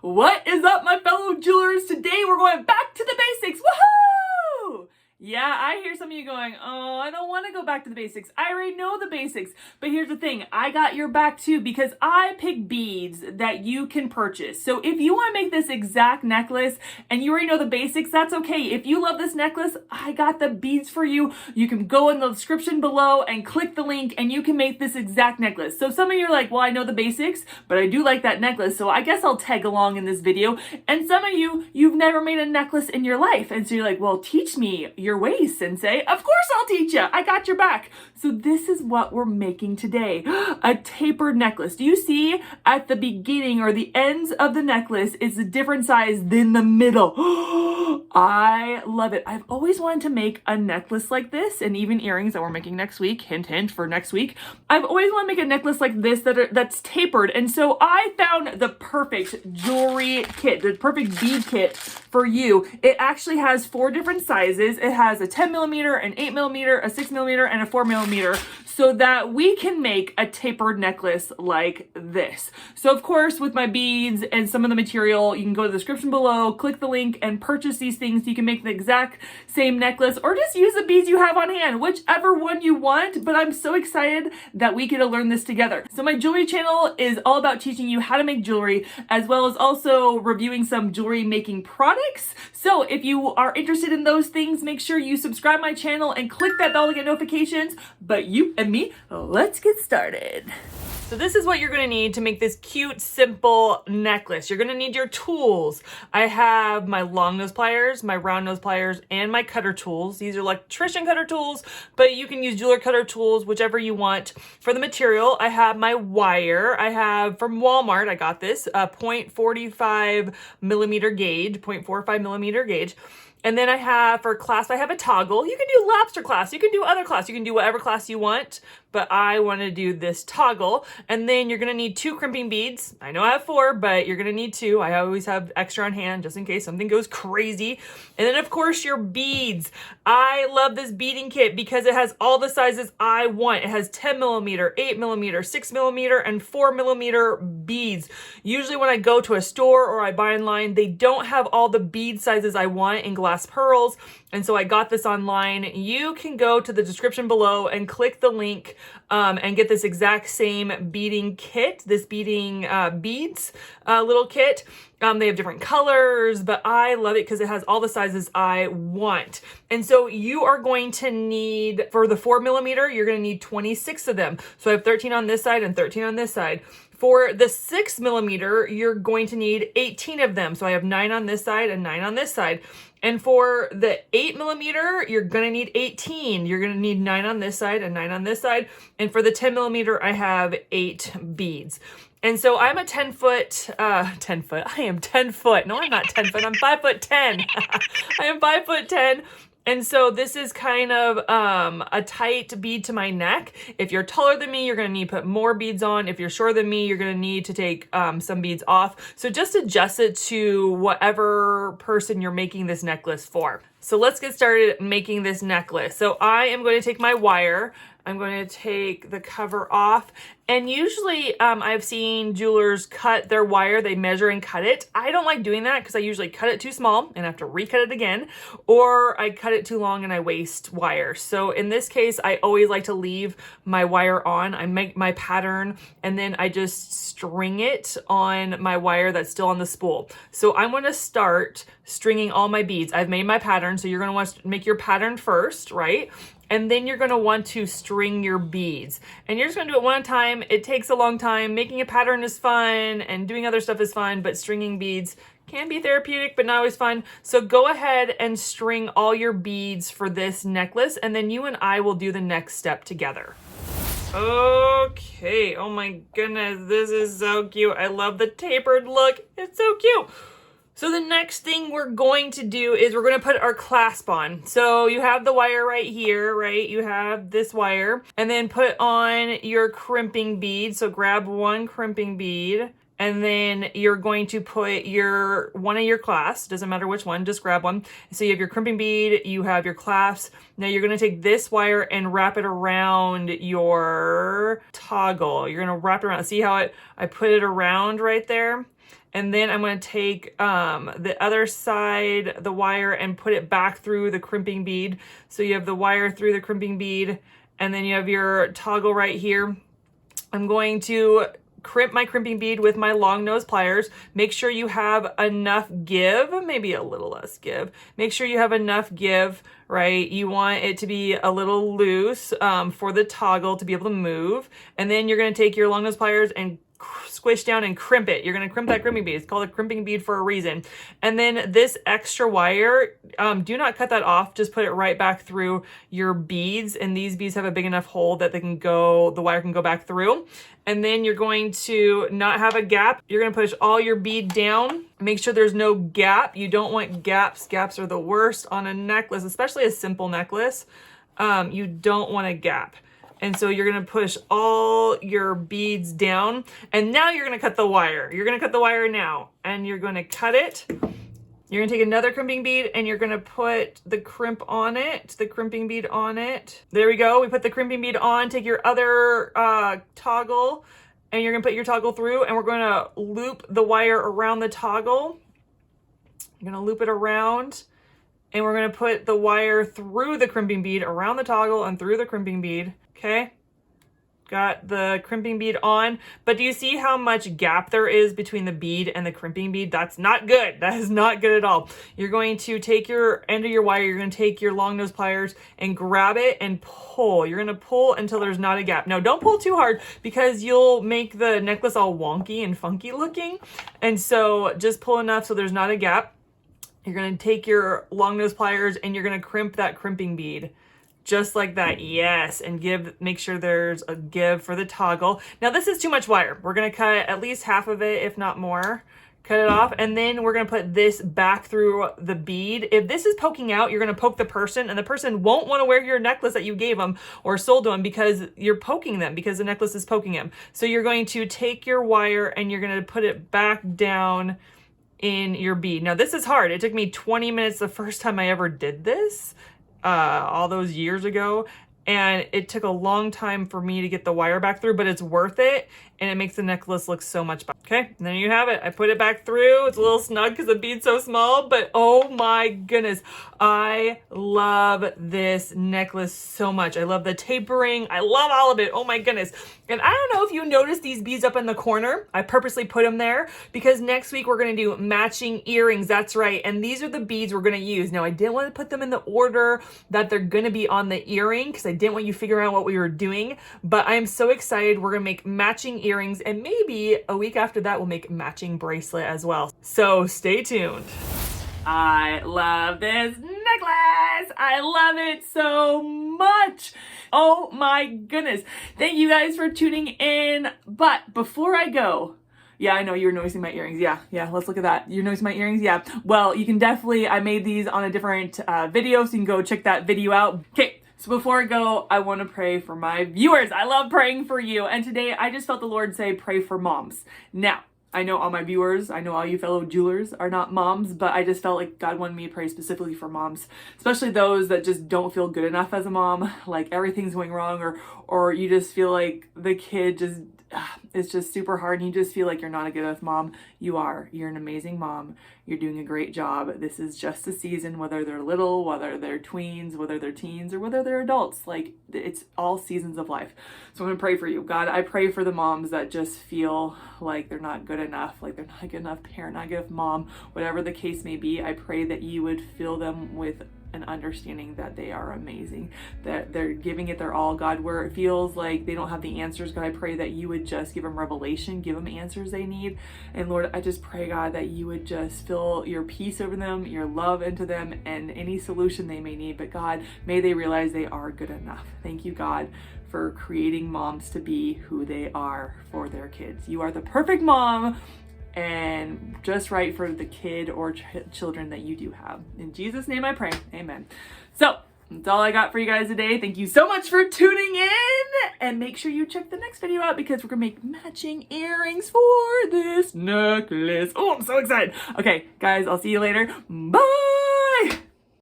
What is up, my fellow jewelers? Today we're going back to the basics. Woohoo! Yeah, I hear some of you going, oh, I don't want to go back to the basics. I already know the basics. But here's the thing, I got your back too because I pick beads that you can purchase. So if you want to make this exact necklace and you already know the basics, that's okay. If you love this necklace, I got the beads for you. You can go in the description below and click the link and you can make this exact necklace. So some of you are like, well, I know the basics, but I do like that necklace. So I guess I'll tag along in this video. And some of you, you've never made a necklace in your life. And so you're like, well, teach me your ways, Sensei. Of course I'll teach you. I got your back. So this is what we're making today. A tapered necklace. Do you see at the beginning or the ends of the necklace is a different size than the middle? I love it. I've always wanted to make a necklace like this and even earrings that we're making next week. Hint, hint for next week. I've always wanted to make a necklace like this that's tapered. And so I found the perfect jewelry kit, the perfect bead kit for you. It actually has 4 different sizes. It has a 10 millimeter, an 8 millimeter, a 6 millimeter, and a 4 millimeter, so that we can make a tapered necklace like this. So of course, with my beads and some of the material, you can go to the description below, click the link, and purchase these things. You can make the exact same necklace or just use the beads you have on hand, whichever one you want. But I'm so excited that we get to learn this together. So my jewelry channel is all about teaching you how to make jewelry, as well as also reviewing some jewelry making products. So if you are interested in those things, make sure you subscribe my channel and click that bell to get notifications. But you and me, let's get started. So this is what you're gonna need to make this cute, simple necklace. You're gonna need your tools. I have my long nose pliers, my round nose pliers, and my cutter tools. These are electrician cutter tools, but you can use jeweler cutter tools, whichever you want. For the material, I have my wire. I have from Walmart, I got this, a 0.45 millimeter gauge, 0.45 millimeter gauge. And then I have, for clasp, I have a toggle. You can do lobster clasp, you can do other clasps, you can do whatever clasp you want, but I want to do this toggle. And then you're going to need 2 crimping beads. I know I have 4, but you're going to need 2. I always have extra on hand just in case something goes crazy. And then of course your beads. I love this beading kit because it has all the sizes I want. It has 10 millimeter, 8 millimeter, 6 millimeter, and 4 millimeter beads. Usually when I go to a store or I buy online, they don't have all the bead sizes I want in glass pearls. And so I got this online. You can go to the description below and click the link and get this exact same beading kit, this beading beads little kit. They have different colors, but I love it because it has all the sizes I want. And so you are going to need, for the 4 millimeter, you're going to need 26 of them. So I have 13 on this side and 13 on this side. For the 6 millimeter, you're going to need 18 of them. So I have 9 on this side and 9 on this side. And for the 8 millimeter, you're going to need 18. You're going to need 9 on this side and 9 on this side. And for the 10 millimeter, I have 8 beads. And so I'm a 10 foot, I am 10 foot. No, I'm not 10 foot. I'm 5'10". I am 5'10". And so this is kind of a tight bead to my neck. If you're taller than me, you're gonna need to put more beads on. If you're shorter than me, you're gonna need to take some beads off. So just adjust it to whatever person you're making this necklace for. So let's get started making this necklace. So I am going to take my wire. I'm going to take the cover off. And usually I've seen jewelers cut their wire, they measure and cut it. I don't like doing that because I usually cut it too small and have to recut it again, or I cut it too long and I waste wire. So in this case, I always like to leave my wire on. I make my pattern and then I just string it on my wire that's still on the spool. So I'm going to start stringing all my beads. I've made my pattern, so you're going to want to make your pattern first, right? And then you're going to want to string your beads. And you're just going to do it one at a time. It takes a long time. Making a pattern is fun and doing other stuff is fun, but stringing beads can be therapeutic, but not always fun. So go ahead and string all your beads for this necklace, and then you and I will do the next step together. Okay, oh my goodness, this is so cute. I love the tapered look. It's so cute. So the next thing we're going to do is we're going to put our clasp on. So you have the wire right here, right? You have this wire, and then put on your crimping bead. So grab one crimping bead, and then you're going to put one of your clasps, doesn't matter which one, just grab one. So you have your crimping bead, you have your clasps. Now you're going to take this wire and wrap it around your toggle. You're going to wrap it around. See how I put it around right there? And then I'm going to take the other side, the wire, and put it back through the crimping bead. So you have the wire through the crimping bead, and then you have your toggle right here. I'm going to crimp my crimping bead with my long nose pliers. Make sure you have enough give, maybe a little less give. Make sure you have enough give, right? You want it to be a little loose for the toggle to be able to move. And then you're going to take your long nose pliers and squish down and crimp it. You're going to crimp that crimping bead. It's called a crimping bead for a reason. And then this extra wire, do not cut that off. Just put it right back through your beads. And these beads have a big enough hole that the wire can go back through. And then you're going to not have a gap. You're going to push all your bead down. Make sure there's no gap. You don't want gaps. Gaps are the worst on a necklace, especially a simple necklace. You don't want a gap. And so you're going to push all your beads down. And now you're going to cut the wire. You're going to cut the wire now. And you're going to cut it. You're going to take another crimping bead and you're going to put the crimp on it, the crimping bead on it. There we go. We put the crimping bead on. Take your other toggle and you're going to put your toggle through, and we're going to loop the wire around the toggle. You're going to loop it around. And we're going to put the wire through the crimping bead, around the toggle and through the crimping bead. Okay. Got the crimping bead on. But do you see how much gap there is between the bead and the crimping bead? That's not good. That is not good at all. You're going to take your end of your wire. You're going to take your long nose pliers and grab it and pull. You're going to pull until there's not a gap. Now, don't pull too hard because you'll make the necklace all wonky and funky looking. And so just pull enough so there's not a gap. You're going to take your long nose pliers and you're going to crimp that crimping bead. Just like that, yes, and make sure there's a give for the toggle. Now this is too much wire. We're gonna cut at least half of it, if not more. Cut it off, and then we're gonna put this back through the bead. If this is poking out, you're gonna poke the person, and the person won't wanna wear your necklace that you gave them or sold to them because you're poking them, because the necklace is poking them. So you're going to take your wire and you're gonna put it back down in your bead. Now this is hard. It took me 20 minutes the first time I ever did this. All those years ago, and it took a long time for me to get the wire back through, but it's worth it, and it makes the necklace look so much better. Okay, and there you have it. I put it back through. It's a little snug because the bead's so small, but oh my goodness, I love this necklace so much. I love the tapering. I love all of it. Oh my goodness. And I don't know if you noticed these beads up in the corner. I purposely put them there because next week we're going to do matching earrings. That's right. And these are the beads we're going to use. Now, I didn't want to put them in the order that they're going to be on the earring because I didn't want you to figure out what we were doing, but I am so excited. We're going to make matching earrings, and maybe a week after that we'll make matching bracelet as well. So stay tuned. I love this necklace. I love it so much. Oh my goodness. Thank you guys for tuning in. But before I go, yeah, I know you're noticing my earrings. Yeah, let's look at that. You're noticing my earrings? Yeah. Well, you can definitely, I made these on a different video, so you can go check that video out. Okay. So before I go, I want to pray for my viewers. I love praying for you. And today I just felt the Lord say, pray for moms. Now, I know all my viewers, I know all you fellow jewelers are not moms, but I just felt like God wanted me to pray specifically for moms, especially those that just don't feel good enough as a mom, like everything's going wrong, or you just feel like the kid just, it's just super hard and you just feel like you're not a good enough mom. You are. You're an amazing mom. You're doing a great job. This is just a season, whether they're little, whether they're tweens, whether they're teens, or whether they're adults. Like, it's all seasons of life. So I'm going to pray for you. God, I pray for the moms that just feel like they're not good enough, like they're not a good enough parent, not a good enough mom, whatever the case may be. I pray that you would fill them with an understanding that they are amazing, that they're giving it their all. God, where it feels like they don't have the answers, God, I pray that you would just give them revelation, give them answers they need. And Lord, I just pray, God, that you would just fill your peace over them, your love into them, and any solution they may need. But God, may they realize they are good enough. Thank you, God, for creating moms to be who they are for their kids. You are the perfect mom, and just right for the kid or children that you do have. In Jesus' name I pray, amen. So that's all I got for you guys today. Thank you so much for tuning in, and make sure you check the next video out because we're gonna make matching earrings for this necklace. Oh, I'm so excited. Okay, guys, I'll see you later. Bye.